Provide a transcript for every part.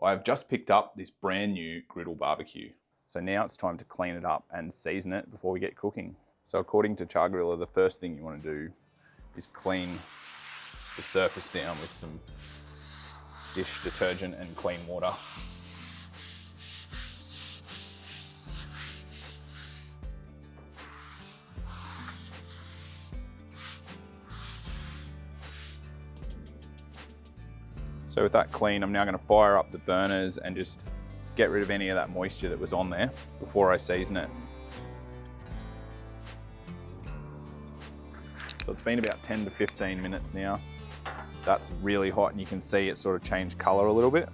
I've just picked up this brand new Griddle BBQ. So now it's time to clean it up and season it before we get cooking. So according to char-griller, the first thing you want to do is clean the surface down with some dish detergent and clean water. So with that clean, I'm now going to fire up the burners and just get rid of any of that moisture that was on there before I season it. So it's been about 10 to 15 minutes now. That's really hot and you can see it sort of change color a little bit.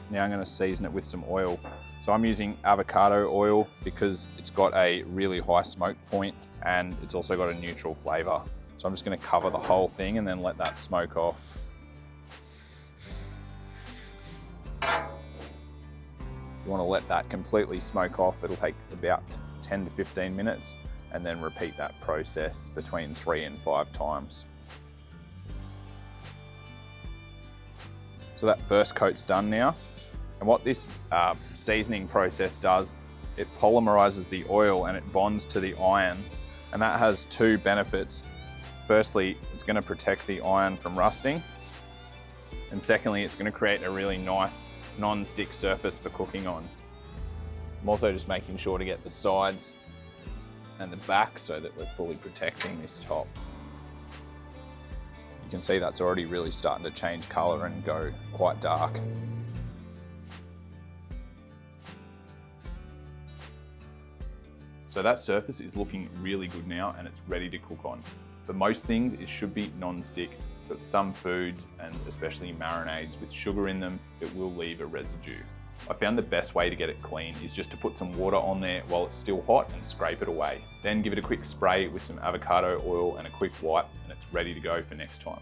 Now I'm going to season it with some oil. So I'm using avocado oil because it's got a really high smoke point and it's also got a neutral flavor. So I'm just going to cover the whole thing and then let that smoke off. You want to let that completely smoke off. It'll take about 10 to 15 minutes and then repeat that process between 3 and 5 times. So that first coat's done now. And what this seasoning process does, it polymerizes the oil and it bonds to the iron. And that has 2 benefits. Firstly, it's going to protect the iron from rusting. And secondly, it's going to create a really nice non-stick surface for cooking on. I'm also just making sure to get the sides and the back so that we're fully protecting this top. You can see that's already really starting to change color and go quite dark. So that surface is looking really good now and it's ready to cook on. For most things, it should be non-stick, but some foods, and especially marinades with sugar in them, it will leave a residue. I found the best way to get it clean is just to put some water on there while it's still hot and scrape it away. Then give it a quick spray with some avocado oil and a quick wipe and it's ready to go for next time.